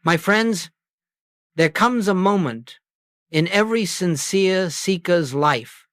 My friends, there comes a moment in every sincere seeker's life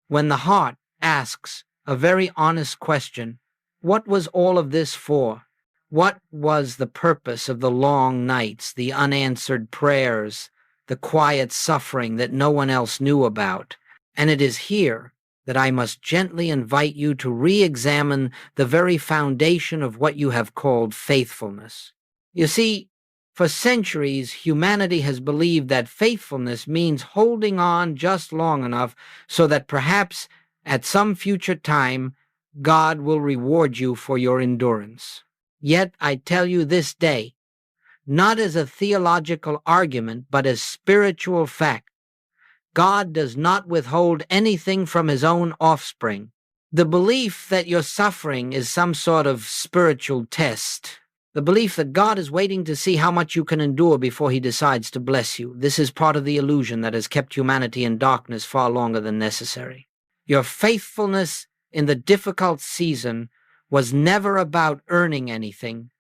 when the heart asks a very honest question. What was all of this for? What was the purpose of the long nights, the unanswered prayers, the quiet suffering that no one else knew about? And it is here that I must gently invite you to re-examine the very foundation of what you have called faithfulness. You see, for centuries, humanity has believed that faithfulness means holding on just long enough so that perhaps at some future time, God will reward you for your endurance. Yet I tell you this day, not as a theological argument, but as spiritual fact, God does not withhold anything from his own offspring. The belief that your suffering is some sort of spiritual test, the belief that God is waiting to see how much you can endure before he decides to bless you, this is part of the illusion that has kept humanity in darkness far longer than necessary. Your faithfulness in the difficult season was never about earning anything.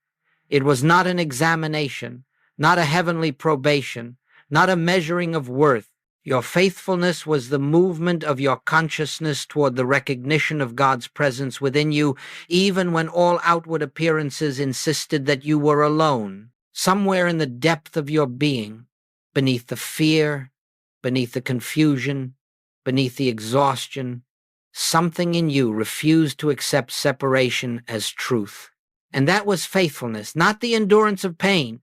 It was not an examination, not a heavenly probation, not a measuring of worth. Your faithfulness was the movement of your consciousness toward the recognition of God's presence within you, even when all outward appearances insisted that you were alone. Somewhere in the depth of your being, beneath the fear, beneath the confusion, beneath the exhaustion, something in you refused to accept separation as truth. And that was faithfulness, not the endurance of pain,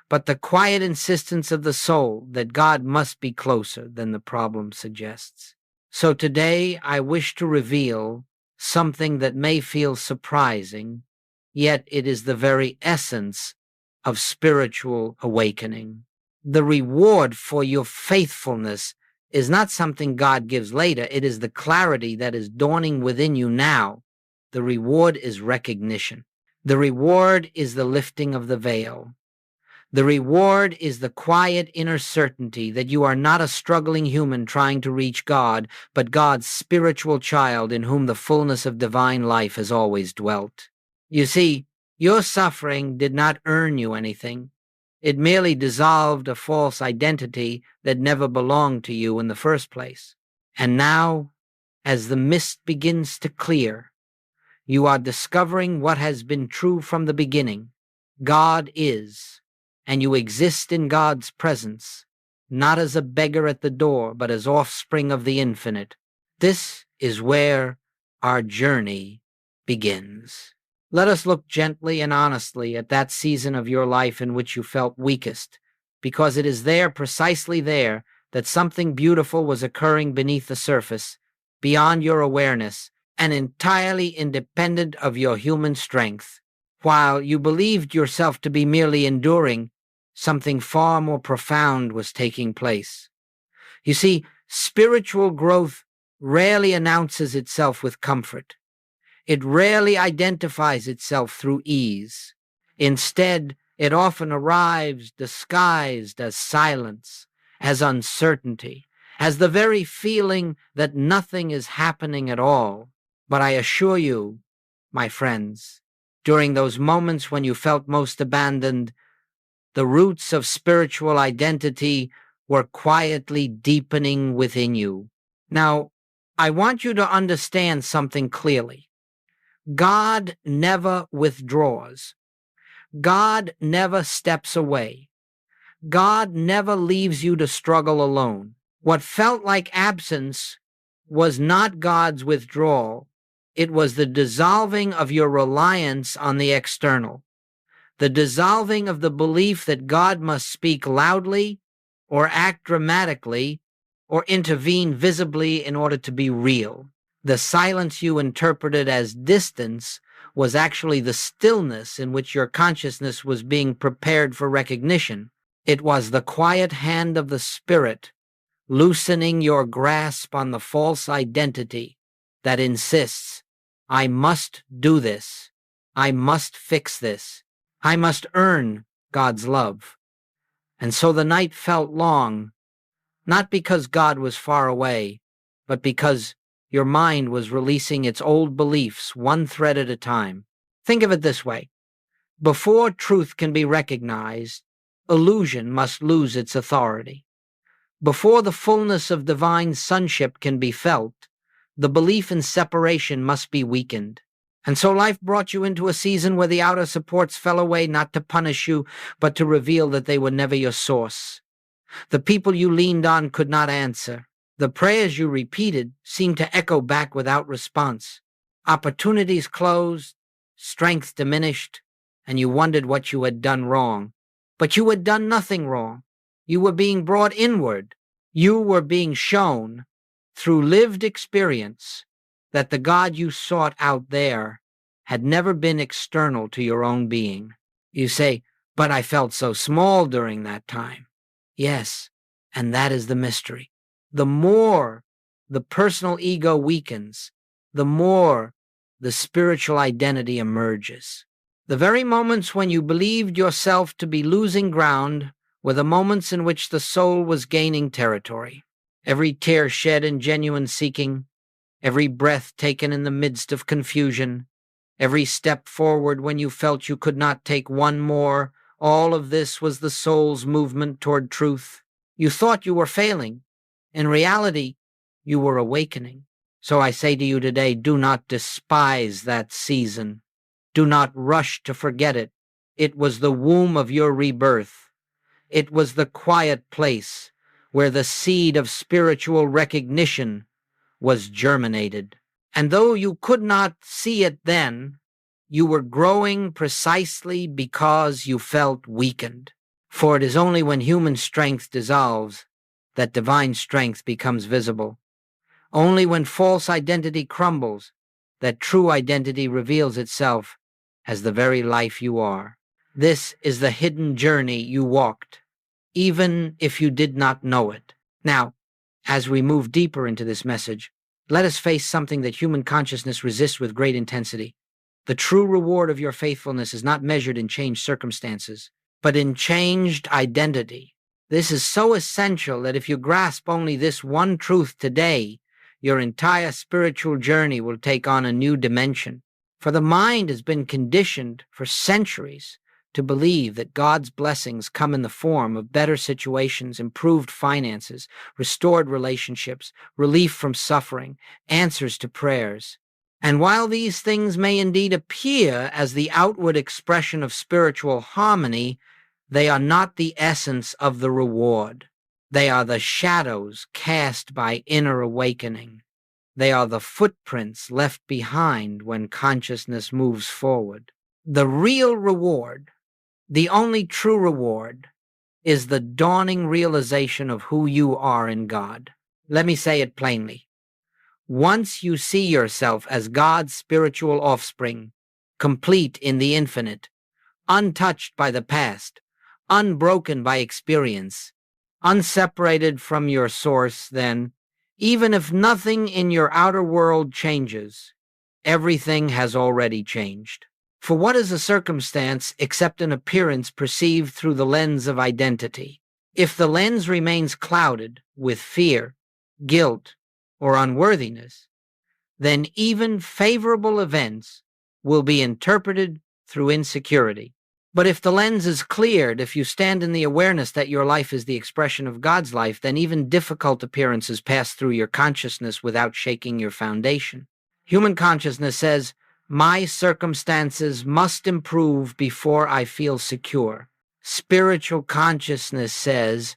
but the quiet insistence of the soul that God must be closer than the problem suggests. So today I wish to reveal something that may feel surprising, yet it is the very essence of spiritual awakening. The reward for your faithfulness is not something God gives later. It is the clarity that is dawning within you now. The reward is recognition. The reward is the lifting of the veil. The reward is the quiet inner certainty that you are not a struggling human trying to reach God, but God's spiritual child in whom the fullness of divine life has always dwelt. You see, your suffering did not earn you anything. It merely dissolved a false identity that never belonged to you in the first place. And now, as the mist begins to clear, you are discovering what has been true from the beginning. God is, and you exist in God's presence, not as a beggar at the door, but as offspring of the infinite. This is where our journey begins. Let us look gently and honestly at that season of your life in which you felt weakest, because it is there, precisely there, that something beautiful was occurring beneath the surface, beyond your awareness, and entirely independent of your human strength. While you believed yourself to be merely enduring, something far more profound was taking place. You see, spiritual growth rarely announces itself with comfort. It rarely identifies itself through ease. Instead, it often arrives disguised as silence, as uncertainty, as the very feeling that nothing is happening at all. But I assure you, my friends, during those moments when you felt most abandoned, the roots of spiritual identity were quietly deepening within you. Now, I want you to understand something clearly. God never withdraws. God never steps away. God never leaves you to struggle alone. What felt like absence was not God's withdrawal. It was the dissolving of your reliance on the external, the dissolving of the belief that God must speak loudly or act dramatically or intervene visibly in order to be real. The silence you interpreted as distance was actually the stillness in which your consciousness was being prepared for recognition. It was the quiet hand of the Spirit loosening your grasp on the false identity that insists, I must do this. I must fix this. I must earn God's love. And so the night felt long, not because God was far away, but because your mind was releasing its old beliefs one thread at a time. Think of it this way. Before truth can be recognized, illusion must lose its authority. Before the fullness of divine sonship can be felt, the belief in separation must be weakened. And so life brought you into a season where the outer supports fell away not to punish you, but to reveal that they were never your source. The people you leaned on could not answer. The prayers you repeated seemed to echo back without response. Opportunities closed, strength diminished, and you wondered what you had done wrong. But you had done nothing wrong. You were being brought inward. You were being shown, through lived experience, that the God you sought out there had never been external to your own being. You say, "But I felt so small during that time." Yes, and that is the mystery. The more the personal ego weakens, the more the spiritual identity emerges. The very moments when you believed yourself to be losing ground were the moments in which the soul was gaining territory. Every tear shed in genuine seeking, every breath taken in the midst of confusion, every step forward when you felt you could not take one more, all of this was the soul's movement toward truth. You thought you were failing. In reality, you were awakening. So I say to you today, do not despise that season. Do not rush to forget it. It was the womb of your rebirth. It was the quiet place where the seed of spiritual recognition was germinated. And though you could not see it then, you were growing precisely because you felt weakened. For it is only when human strength dissolves that divine strength becomes visible. Only when false identity crumbles that true identity reveals itself as the very life you are. This is the hidden journey you walked, even if you did not know it. Now, as we move deeper into this message, let us face something that human consciousness resists with great intensity. The true reward of your faithfulness is not measured in changed circumstances, but in changed identity. This is so essential that if you grasp only this one truth today, your entire spiritual journey will take on a new dimension. For the mind has been conditioned for centuries to believe that God's blessings come in the form of better situations, improved finances, restored relationships, relief from suffering, answers to prayers. And while these things may indeed appear as the outward expression of spiritual harmony, they are not the essence of the reward. They are the shadows cast by inner awakening. They are the footprints left behind when consciousness moves forward. The real reward, the only true reward, is the dawning realization of who you are in God. Let me say it plainly. Once you see yourself as God's spiritual offspring, complete in the infinite, untouched by the past, unbroken by experience, unseparated from your source, then, even if nothing in your outer world changes, everything has already changed. For what is a circumstance except an appearance perceived through the lens of identity? If the lens remains clouded with fear, guilt, or unworthiness, then even favorable events will be interpreted through insecurity. But if the lens is cleared, if you stand in the awareness that your life is the expression of God's life, then even difficult appearances pass through your consciousness without shaking your foundation. Human consciousness says, my circumstances must improve before I feel secure. Spiritual consciousness says,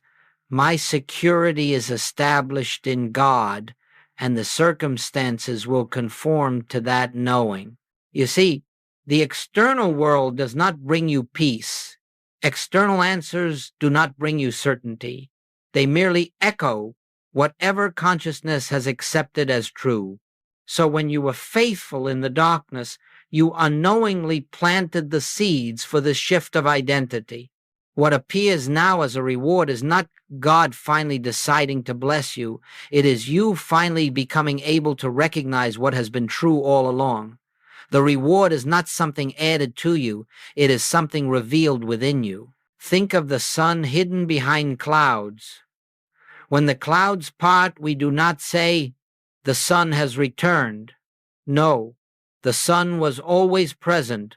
my security is established in God, and the circumstances will conform to that knowing. You see, the external world does not bring you peace. External answers do not bring you certainty. They merely echo whatever consciousness has accepted as true. So when you were faithful in the darkness, you unknowingly planted the seeds for the shift of identity. What appears now as a reward is not God finally deciding to bless you. It is you finally becoming able to recognize what has been true all along. The reward is not something added to you. It is something revealed within you. Think of the sun hidden behind clouds. When the clouds part, we do not say, the sun has returned. No, the sun was always present.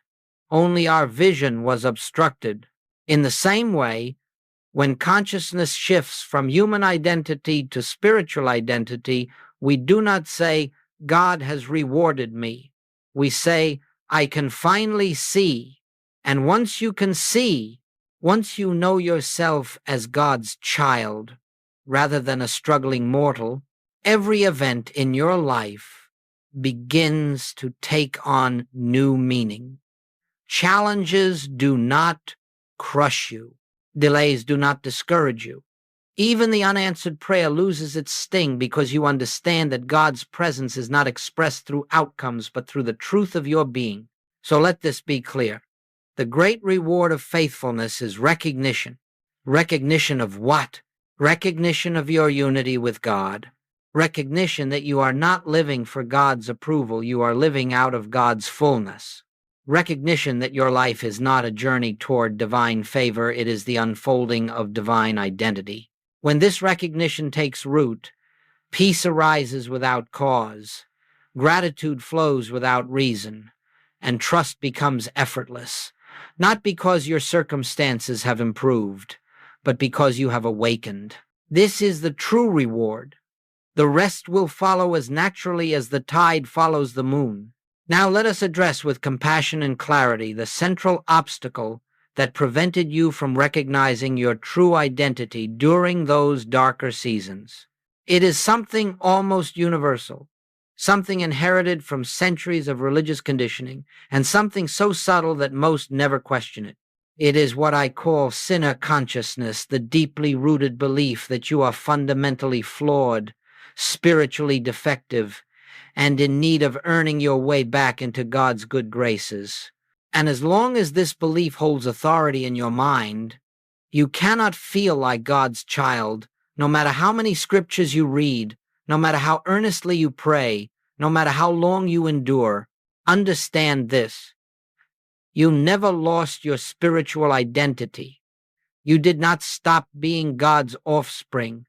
Only our vision was obstructed. In the same way, When consciousness shifts from human identity to spiritual identity, we do not say, God has rewarded me. We say, I can finally see. And once you can see, once you know yourself as God's child, rather than a struggling mortal, every event in your life begins to take on new meaning. Challenges do not crush you. Delays do not discourage you. Even the unanswered prayer loses its sting because you understand that God's presence is not expressed through outcomes but through the truth of your being. So let this be clear. The great reward of faithfulness is recognition. Recognition of what? Recognition of your unity with God. Recognition that you are not living for God's approval, you are living out of God's fullness. Recognition that your life is not a journey toward divine favor, it is the unfolding of divine identity. When this recognition takes root, peace arises without cause, gratitude flows without reason, and trust becomes effortless, not because your circumstances have improved, but because you have awakened. This is the true reward. The rest will follow as naturally as the tide follows the moon. Now let us address with compassion and clarity the central obstacle that prevented you from recognizing your true identity during those darker seasons. It is something almost universal, something inherited from centuries of religious conditioning, and something so subtle that most never question it. It is what I call sinner consciousness, the deeply rooted belief that you are fundamentally flawed, spiritually defective, and in need of earning your way back into God's good graces. And as long as this belief holds authority in your mind, you cannot feel like God's child, no matter how many scriptures you read, no matter how earnestly you pray, no matter how long you endure. Understand this. You never lost your spiritual identity. You did not stop being God's offspring.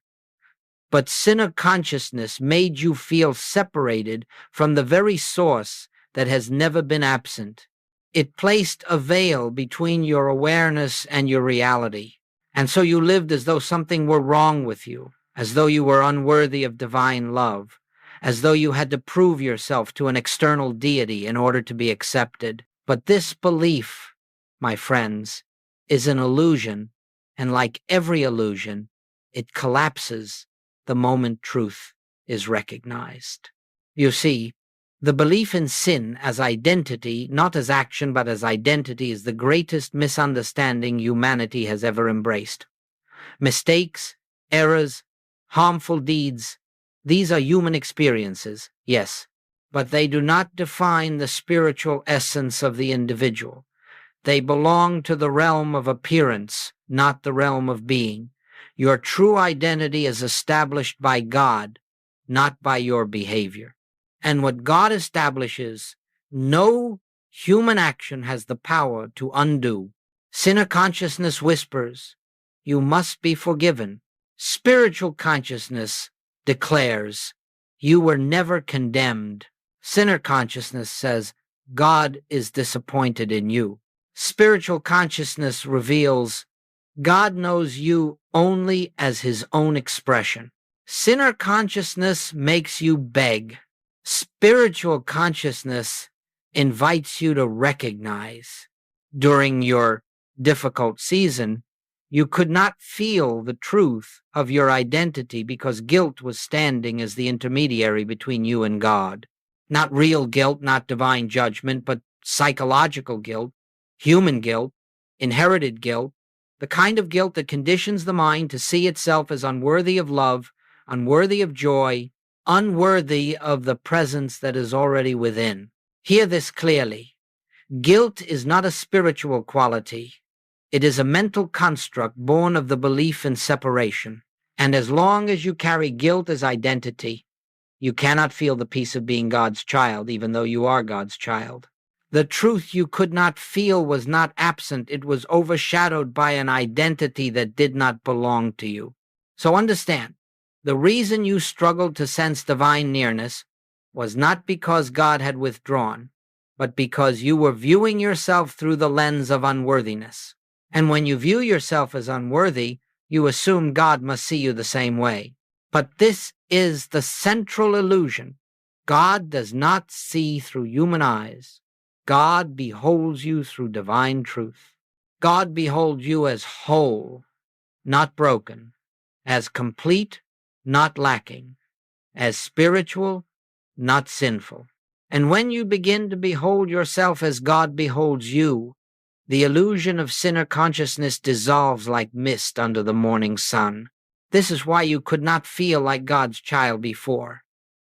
But sinner consciousness made you feel separated from the very source that has never been absent. It placed a veil between your awareness and your reality. And so you lived as though something were wrong with you, as though you were unworthy of divine love, as though you had to prove yourself to an external deity in order to be accepted. But this belief, my friends, is an illusion, and like every illusion, it collapses the moment truth is recognized. You see, the belief in sin as identity, not as action but as identity, is the greatest misunderstanding humanity has ever embraced. Mistakes, errors, harmful deeds, these are human experiences, yes, but they do not define the spiritual essence of the individual. They belong to the realm of appearance, not the realm of being. Your true identity is established by God, not by your behavior. And what God establishes, no human action has the power to undo. Sinner consciousness whispers, you must be forgiven. Spiritual consciousness declares, you were never condemned. Sinner consciousness says, God is disappointed in you. Spiritual consciousness reveals, God knows you only as his own expression. Sinner consciousness makes you beg. Spiritual consciousness invites you to recognize. During your difficult season, you could not feel the truth of your identity because guilt was standing as the intermediary between you and God. Not real guilt, not divine judgment, but psychological guilt, human guilt, inherited guilt, the kind of guilt that conditions the mind to see itself as unworthy of love, unworthy of joy, unworthy of the presence that is already within. Hear this clearly. Guilt is not a spiritual quality. It is a mental construct born of the belief in separation. And as long as you carry guilt as identity, you cannot feel the peace of being God's child, even though you are God's child. The truth you could not feel was not absent. It was overshadowed by an identity that did not belong to you. So understand, the reason you struggled to sense divine nearness was not because God had withdrawn, but because you were viewing yourself through the lens of unworthiness. And when you view yourself as unworthy, you assume God must see you the same way. But this is the central illusion. God does not see through human eyes. God beholds you through divine truth. God beholds you as whole, not broken, as complete, not lacking, as spiritual, not sinful. And when you begin to behold yourself as God beholds you, the illusion of sinner consciousness dissolves like mist under the morning sun. This is why you could not feel like God's child before.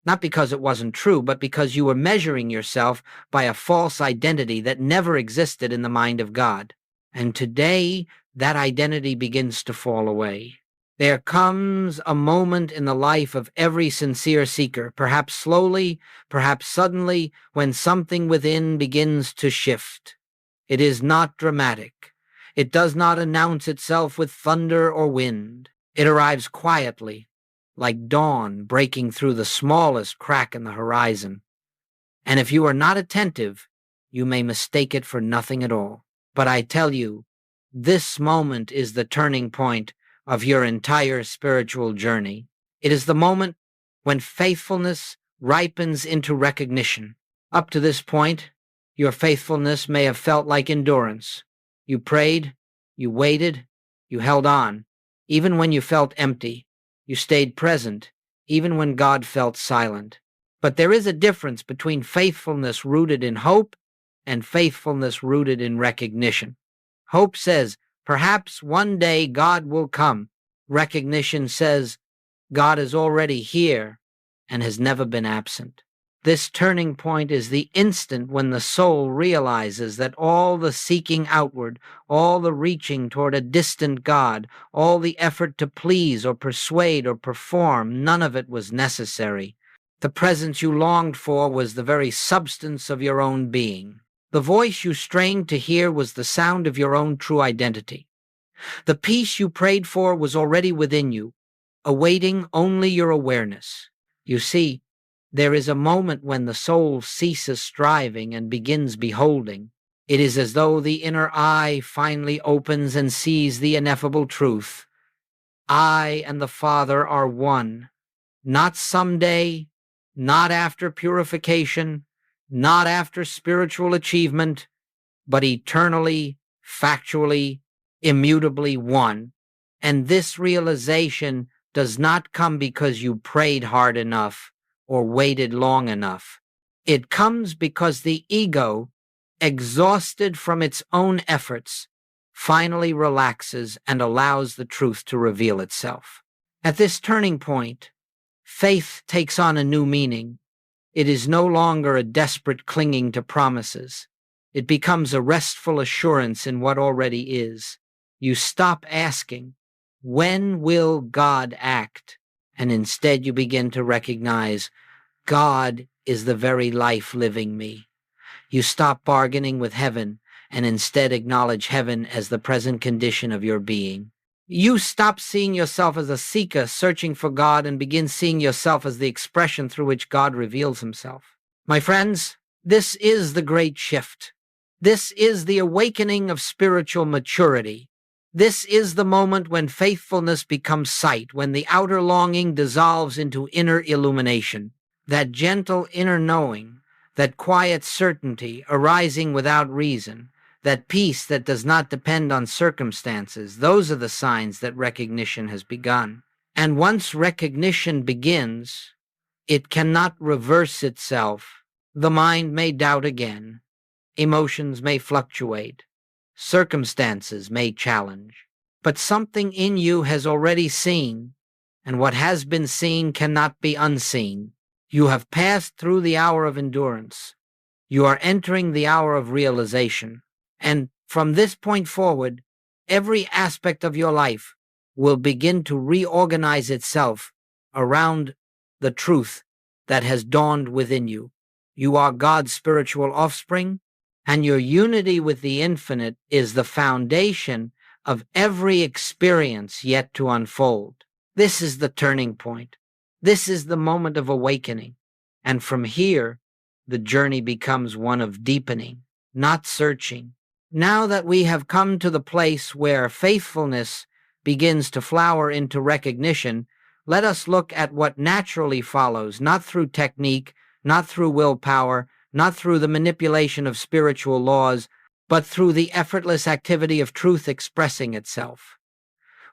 Not because it wasn't true, but because you were measuring yourself by a false identity that never existed in the mind of God. And today, that identity begins to fall away. There comes a moment in the life of every sincere seeker, perhaps slowly, perhaps suddenly, when something within begins to shift. It is not dramatic. It does not announce itself with thunder or wind. It arrives quietly, like dawn breaking through the smallest crack in the horizon. And if you are not attentive, you may mistake it for nothing at all. But I tell you, this moment is the turning point of your entire spiritual journey. It is the moment when faithfulness ripens into recognition. Up to this point, your faithfulness may have felt like endurance. You prayed, you waited, you held on, even when you felt empty. You stayed present, even when God felt silent. But there is a difference between faithfulness rooted in hope and faithfulness rooted in recognition. Hope says, perhaps one day God will come. Recognition says, God is already here and has never been absent. This turning point is the instant when the soul realizes that all the seeking outward, all the reaching toward a distant God, all the effort to please or persuade or perform, none of it was necessary. The presence you longed for was the very substance of your own being. The voice you strained to hear was the sound of your own true identity. The peace you prayed for was already within you, awaiting only your awareness. You see, there is a moment when the soul ceases striving and begins beholding. It is as though the inner eye finally opens and sees the ineffable truth. I and the Father are one, not someday, not after purification, not after spiritual achievement, but eternally, factually, immutably one. And this realization does not come because you prayed hard enough or waited long enough. It comes because the ego, exhausted from its own efforts, finally relaxes and allows the truth to reveal itself. At this turning point, faith takes on a new meaning. It is no longer a desperate clinging to promises. It becomes a restful assurance in what already is. You stop asking, when will God act? And instead you begin to recognize, God is the very life living me. You stop bargaining with heaven and instead acknowledge heaven as the present condition of your being. You stop seeing yourself as a seeker searching for God and begin seeing yourself as the expression through which God reveals himself. My friends, this is the great shift. This is the awakening of spiritual maturity. This is the moment when faithfulness becomes sight, when the outer longing dissolves into inner illumination. That gentle inner knowing, that quiet certainty arising without reason, that peace that does not depend on circumstances, those are the signs that recognition has begun. And once recognition begins, it cannot reverse itself. The mind may doubt again. Emotions may fluctuate. Circumstances may challenge. But something in you has already seen, and what has been seen cannot be unseen. You have passed through the hour of endurance. You are entering the hour of realization. And from this point forward, every aspect of your life will begin to reorganize itself around the truth that has dawned within you. You are God's spiritual offspring, and your unity with the infinite is the foundation of every experience yet to unfold. This is the turning point. This is the moment of awakening. And from here, the journey becomes one of deepening, not searching. Now that we have come to the place where faithfulness begins to flower into recognition, let us look at what naturally follows, not through technique, not through willpower, not through the manipulation of spiritual laws, but through the effortless activity of truth expressing itself.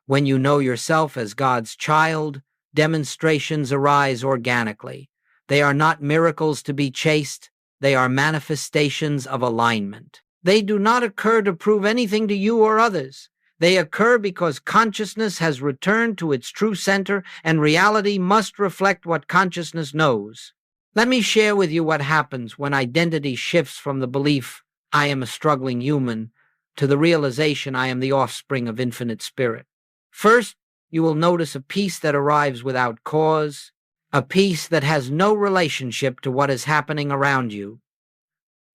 When you know yourself as God's child, demonstrations arise organically. They are not miracles to be chased, they are manifestations of alignment. They do not occur to prove anything to you or others. They occur because consciousness has returned to its true center, and reality must reflect what consciousness knows. Let me share with you what happens when identity shifts from the belief, I am a struggling human, to the realization I am the offspring of infinite spirit. First, you will notice a peace that arrives without cause, a peace that has no relationship to what is happening around you.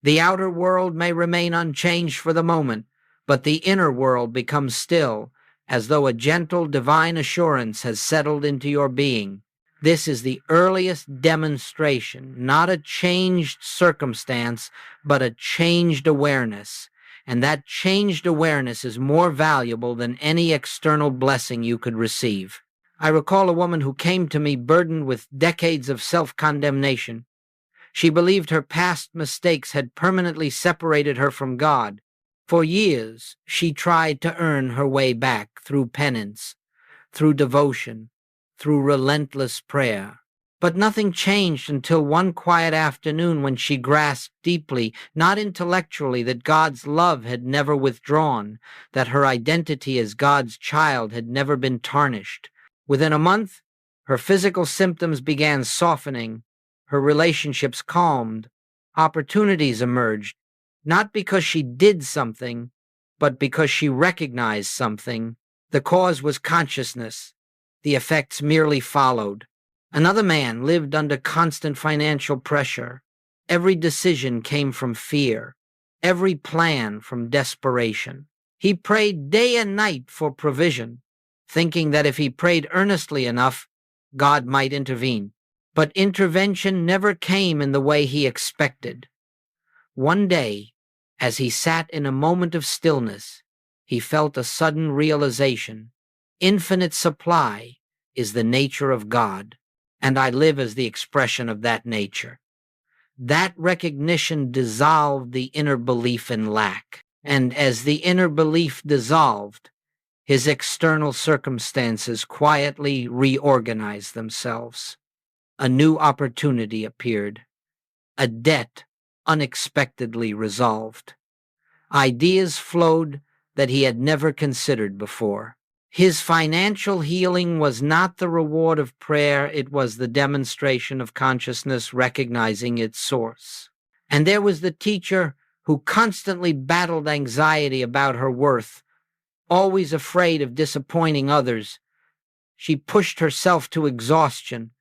The outer world may remain unchanged for the moment, but the inner world becomes still, as though a gentle divine assurance has settled into your being. This is the earliest demonstration, not a changed circumstance, but a changed awareness. And that changed awareness is more valuable than any external blessing you could receive. I recall a woman who came to me burdened with decades of self-condemnation. She believed her past mistakes had permanently separated her from God. For years, she tried to earn her way back through penance, through devotion, through relentless prayer. But nothing changed until one quiet afternoon when she grasped deeply, not intellectually, that God's love had never withdrawn, that her identity as God's child had never been tarnished. Within a month, her physical symptoms began softening, her relationships calmed, opportunities emerged, not because she did something, but because she recognized something. The cause was consciousness. The effects merely followed. Another man lived under constant financial pressure. Every decision came from fear, every plan from desperation. He prayed day and night for provision, thinking that if he prayed earnestly enough, God might intervene. But intervention never came in the way he expected. One day, as he sat in a moment of stillness, he felt a sudden realization. Infinite supply is the nature of God, and I live as the expression of that nature. That recognition dissolved the inner belief in lack, and as the inner belief dissolved, his external circumstances quietly reorganized themselves. A new opportunity appeared. A debt unexpectedly resolved. Ideas flowed that he had never considered before. His financial healing was not the reward of prayer, it was the demonstration of consciousness recognizing its source. And there was the teacher who constantly battled anxiety about her worth, always afraid of disappointing others. She pushed herself to exhaustion,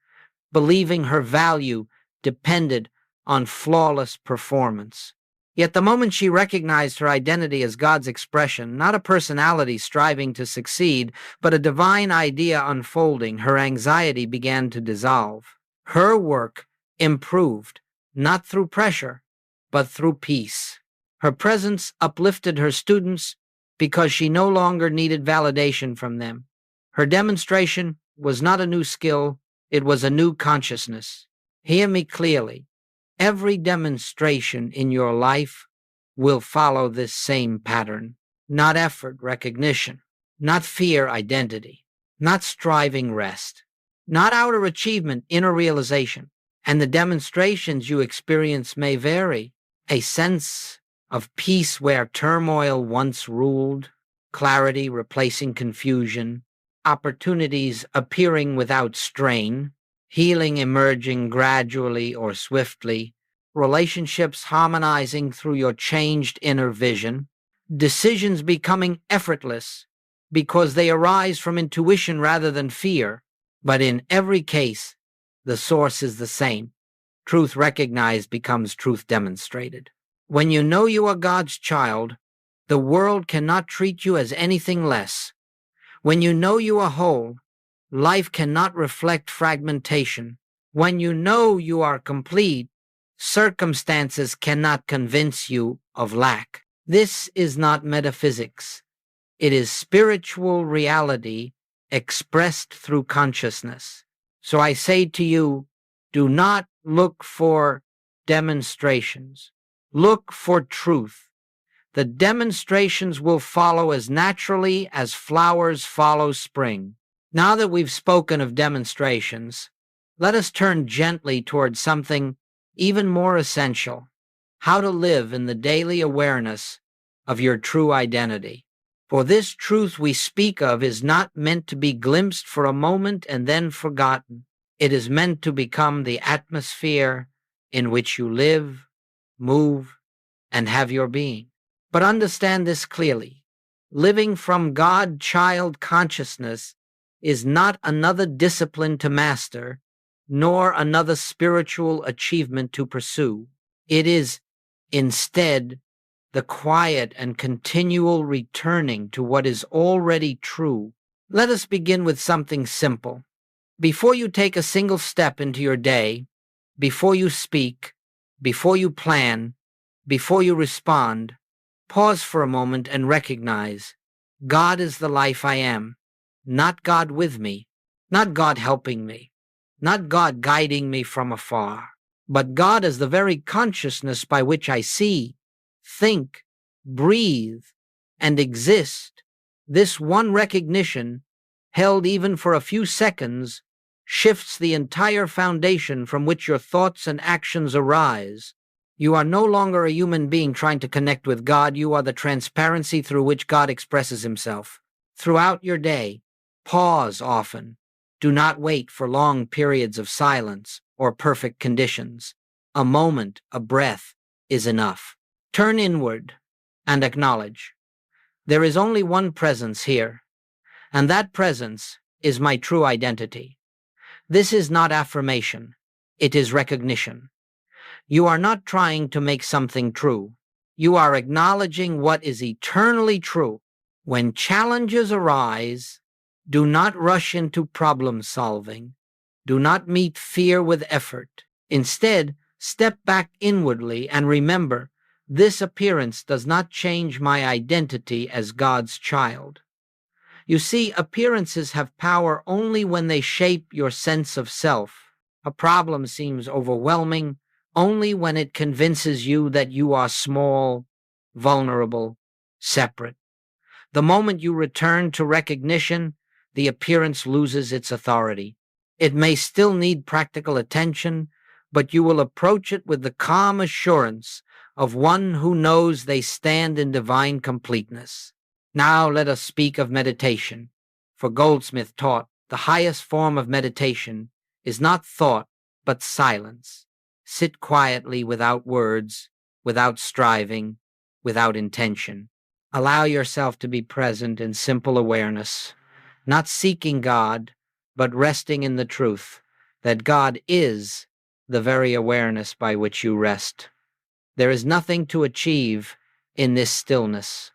believing her value depended on flawless performance. Yet the moment she recognized her identity as God's expression, not a personality striving to succeed, but a divine idea unfolding, her anxiety began to dissolve. Her work improved, not through pressure, but through peace. Her presence uplifted her students because she no longer needed validation from them. Her demonstration was not a new skill, it was a new consciousness. Hear me clearly. Every demonstration in your life will follow this same pattern. Not effort, recognition. Not fear, identity. Not striving, rest. Not outer achievement, inner realization. And the demonstrations you experience may vary. A sense of peace where turmoil once ruled, clarity replacing confusion, opportunities appearing without strain, healing emerging gradually or swiftly, relationships harmonizing through your changed inner vision, decisions becoming effortless because they arise from intuition rather than fear. But in every case, the source is the same. Truth recognized becomes truth demonstrated. When you know you are God's child, the world cannot treat you as anything less. When you know you are whole, life cannot reflect fragmentation. When you know you are complete, circumstances cannot convince you of lack. This is not metaphysics. It is spiritual reality expressed through consciousness. So I say to you, do not look for demonstrations. Look for truth. The demonstrations will follow as naturally as flowers follow spring. Now that we've spoken of demonstrations, let us turn gently towards something even more essential: how to live in the daily awareness of your true identity. For this truth we speak of is not meant to be glimpsed for a moment and then forgotten. It is meant to become the atmosphere in which you live, move, and have your being. But understand this clearly. Living from God-child consciousness is not another discipline to master, nor another spiritual achievement to pursue. It is, instead, the quiet and continual returning to what is already true. Let us begin with something simple. Before you take a single step into your day, before you speak, before you plan, before you respond, pause for a moment and recognize God is the life I am, not God with me, not God helping me, not God guiding me from afar, but God as the very consciousness by which I see, think, breathe, and exist. This one recognition, held even for a few seconds, shifts the entire foundation from which your thoughts and actions arise. You are no longer a human being trying to connect with God. You are the transparency through which God expresses himself. Throughout your day, pause often. Do not wait for long periods of silence or perfect conditions. A moment, a breath, is enough. Turn inward and acknowledge. There is only one presence here, and that presence is my true identity. This is not affirmation. It is recognition. You are not trying to make something true. You are acknowledging what is eternally true. When challenges arise, do not rush into problem solving. Do not meet fear with effort. Instead, step back inwardly and remember, this appearance does not change my identity as God's child. You see, appearances have power only when they shape your sense of self. A problem seems overwhelming only when it convinces you that you are small, vulnerable, separate. The moment you return to recognition, the appearance loses its authority. It may still need practical attention, but you will approach it with the calm assurance of one who knows they stand in divine completeness. Now let us speak of meditation, for Goldsmith taught the highest form of meditation is not thought, but silence. Sit quietly without words, without striving, without intention. Allow yourself to be present in simple awareness, not seeking God, but resting in the truth that God is the very awareness by which you rest. There is nothing to achieve in this stillness,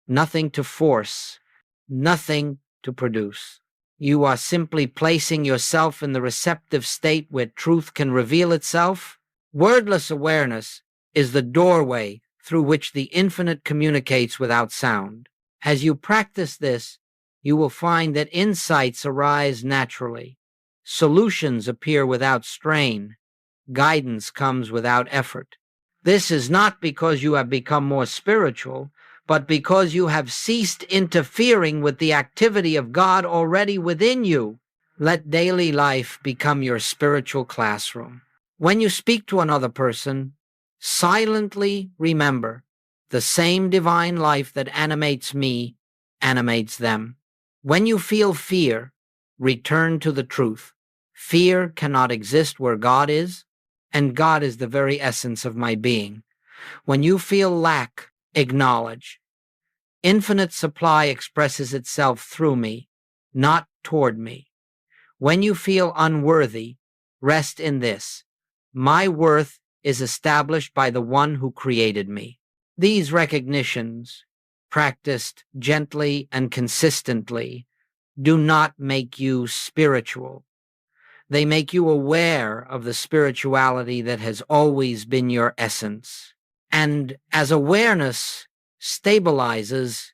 nothing to force, nothing to produce. You are simply placing yourself in the receptive state where truth can reveal itself. Wordless awareness is the doorway through which the infinite communicates without sound. As you practice this, you will find that insights arise naturally. Solutions appear without strain. Guidance comes without effort. This is not because you have become more spiritual, but because you have ceased interfering with the activity of God already within you. Let daily life become your spiritual classroom. When you speak to another person, silently remember, the same divine life that animates me animates them. When you feel fear, return to the truth. Fear cannot exist where God is, and God is the very essence of my being. When you feel lack, acknowledge. Infinite supply expresses itself through me, not toward me. When you feel unworthy, rest in this. My worth is established by the one who created me. These recognitions, practiced gently and consistently, do not make you spiritual. They make you aware of the spirituality that has always been your essence. And as awareness stabilizes,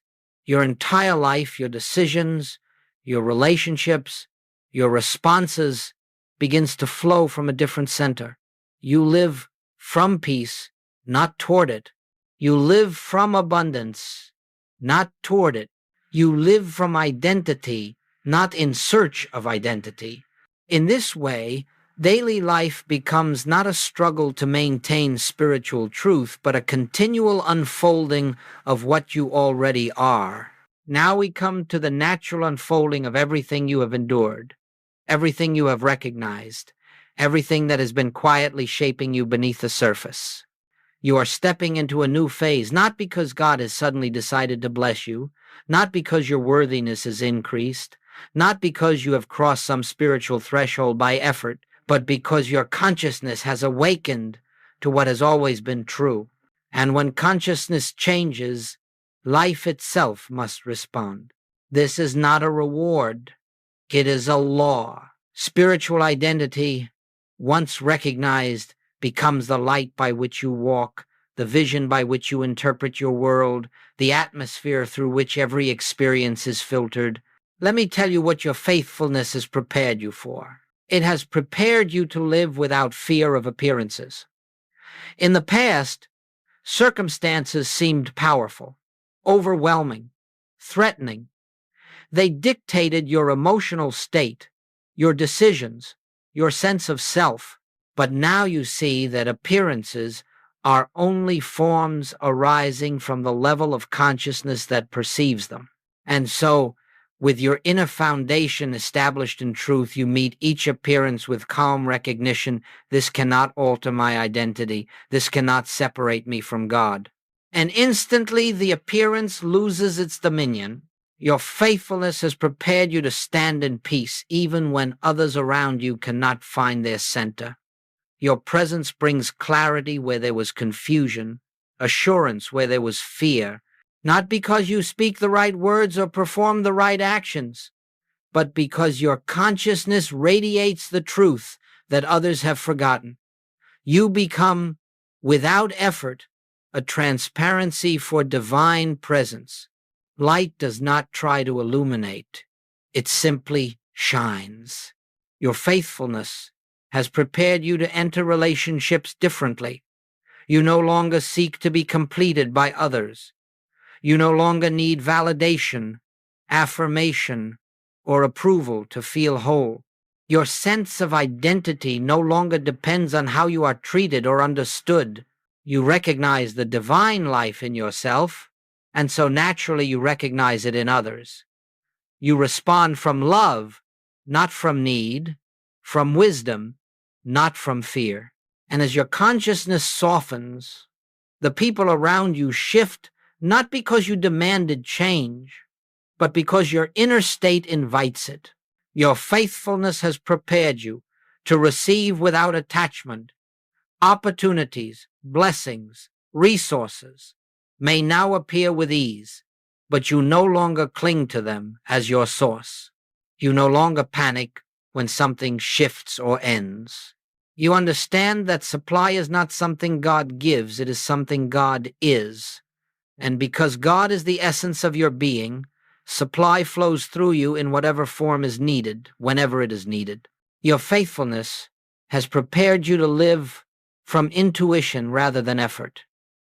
Your entire life, your decisions, your relationships, your responses begins to flow from a different center. You live from peace, not toward it. You live from abundance, not toward it. You live from identity, not in search of identity. In this way, daily life becomes not a struggle to maintain spiritual truth, but a continual unfolding of what you already are. Now we come to the natural unfolding of everything you have endured, everything you have recognized, everything that has been quietly shaping you beneath the surface. You are stepping into a new phase, not because God has suddenly decided to bless you, not because your worthiness is increased, not because you have crossed some spiritual threshold by effort, but because your consciousness has awakened to what has always been true. And when consciousness changes, life itself must respond. This is not a reward. It is a law. Spiritual identity, once recognized, becomes the light by which you walk, the vision by which you interpret your world, the atmosphere through which every experience is filtered. Let me tell you what your faithfulness has prepared you for. It has prepared you to live without fear of appearances. In the past, circumstances seemed powerful, overwhelming, threatening. They dictated your emotional state, your decisions, your sense of self. But now you see that appearances are only forms arising from the level of consciousness that perceives them. And so, with your inner foundation established in truth, you meet each appearance with calm recognition. This cannot alter my identity. This cannot separate me from God. And instantly the appearance loses its dominion. Your faithfulness has prepared you to stand in peace, even when others around you cannot find their center. Your presence brings clarity where there was confusion, assurance where there was fear, not because you speak the right words or perform the right actions, but because your consciousness radiates the truth that others have forgotten. You become, without effort, a transparency for divine presence. Light does not try to illuminate. It simply shines. Your faithfulness has prepared you to enter relationships differently. You no longer seek to be completed by others. You no longer need validation, affirmation, or approval to feel whole. Your sense of identity no longer depends on how you are treated or understood. You recognize the divine life in yourself, and so naturally you recognize it in others. You respond from love, not from need, from wisdom, not from fear. And as your consciousness softens, the people around you shift not because you demanded change, but because your inner state invites it. Your faithfulness has prepared you to receive without attachment. Opportunities, blessings, resources may now appear with ease, but you no longer cling to them as your source. You no longer panic when something shifts or ends. You understand that supply is not something God gives, it is something God is. And because God is the essence of your being, supply flows through you in whatever form is needed, whenever it is needed. Your faithfulness has prepared you to live from intuition rather than effort.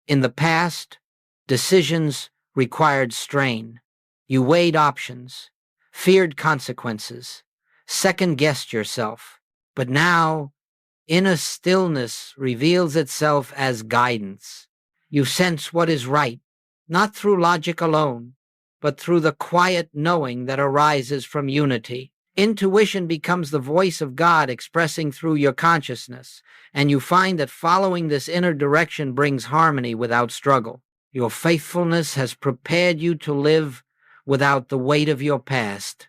In the past, decisions required strain. You weighed options, feared consequences, second-guessed yourself. But now, inner stillness reveals itself as guidance. You sense what is right, not through logic alone, but through the quiet knowing that arises from unity. Intuition becomes the voice of God expressing through your consciousness, and you find that following this inner direction brings harmony without struggle. Your faithfulness has prepared you to live without the weight of your past.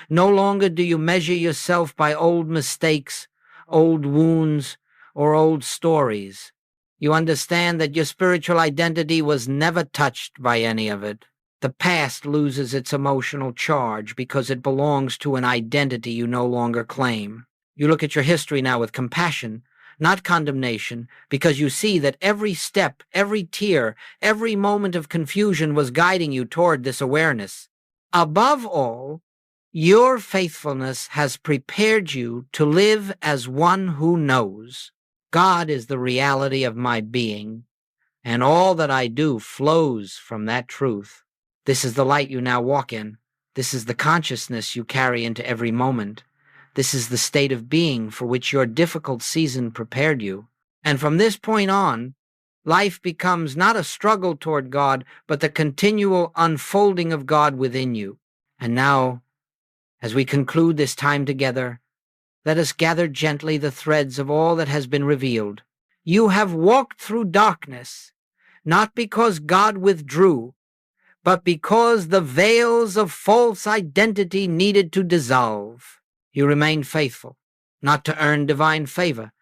No longer do you measure yourself by old mistakes, old wounds, or old stories. You understand that your spiritual identity was never touched by any of it. The past loses its emotional charge because it belongs to an identity you no longer claim. You look at your history now with compassion, not condemnation, because you see that every step, every tear, every moment of confusion was guiding you toward this awareness. Above all, your faithfulness has prepared you to live as one who knows. God is the reality of my being, and all that I do flows from that truth. This is the light you now walk in. This is the consciousness you carry into every moment. This is the state of being for which your difficult season prepared you. And from this point on, life becomes not a struggle toward God, but the continual unfolding of God within you. And now, as we conclude this time together, let us gather gently the threads of all that has been revealed. You have walked through darkness, not because God withdrew, but because the veils of false identity needed to dissolve. You remained faithful, not to earn divine favor,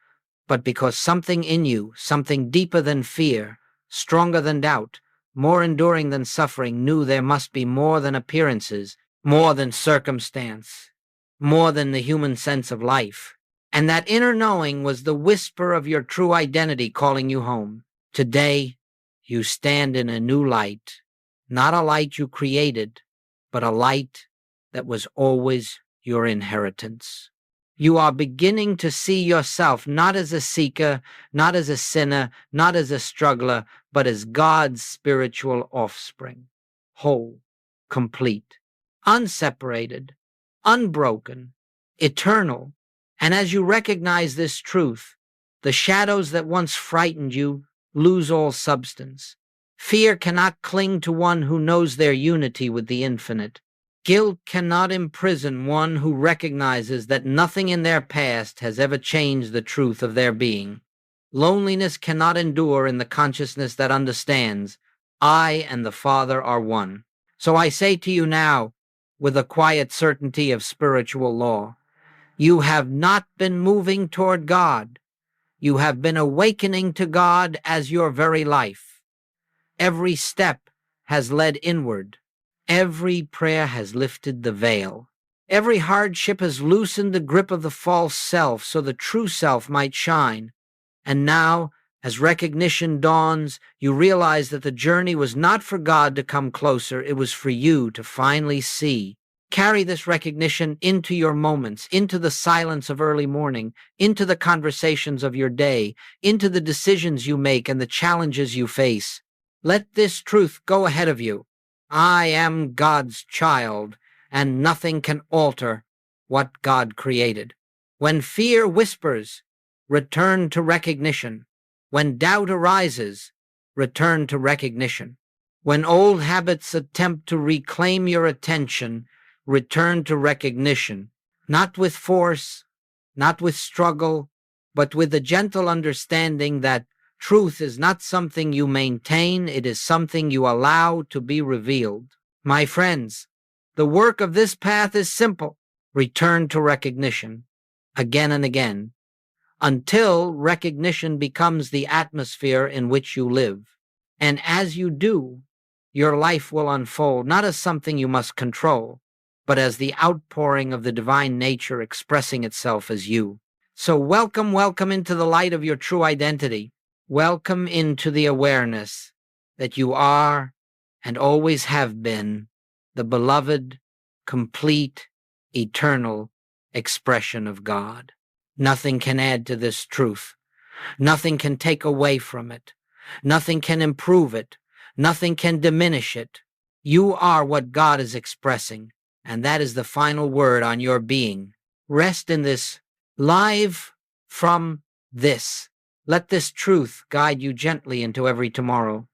but because something in you, something deeper than fear, stronger than doubt, more enduring than suffering, knew there must be more than appearances, more than circumstance, more than the human sense of life. And that inner knowing was the whisper of your true identity calling you home. Today, you stand in a new light, not a light you created, but a light that was always your inheritance. You are beginning to see yourself not as a seeker, not as a sinner, not as a struggler, but as God's spiritual offspring, whole, complete, unseparated, unbroken, eternal. And as you recognize this truth, the shadows that once frightened you lose all substance. Fear cannot cling to one who knows their unity with the infinite. Guilt cannot imprison one who recognizes that nothing in their past has ever changed the truth of their being. Loneliness cannot endure in the consciousness that understands, I and the Father are one. So I say to you now, with a quiet certainty of spiritual law, you have not been moving toward God. You have been awakening to God as your very life. Every step has led inward. Every prayer has lifted the veil. Every hardship has loosened the grip of the false self so the true self might shine. And now, as recognition dawns, you realize that the journey was not for God to come closer, it was for you to finally see. Carry this recognition into your moments, into the silence of early morning, into the conversations of your day, into the decisions you make and the challenges you face. Let this truth go ahead of you. I am God's child, and nothing can alter what God created. When fear whispers, return to recognition. When doubt arises, return to recognition. When old habits attempt to reclaim your attention, return to recognition, not with force, not with struggle, but with the gentle understanding that truth is not something you maintain, it is something you allow to be revealed. My friends, the work of this path is simple. Return to recognition, again and again, until recognition becomes the atmosphere in which you live. And as you do, your life will unfold, not as something you must control, but as the outpouring of the divine nature expressing itself as you. So welcome, welcome into the light of your true identity. Welcome into the awareness that you are and always have been the beloved, complete, eternal expression of God. Nothing can add to this truth. Nothing can take away from it. Nothing can improve it. Nothing can diminish it. You are what God is expressing, and that is the final word on your being. Rest in this. Live from this. Let this truth guide you gently into every tomorrow.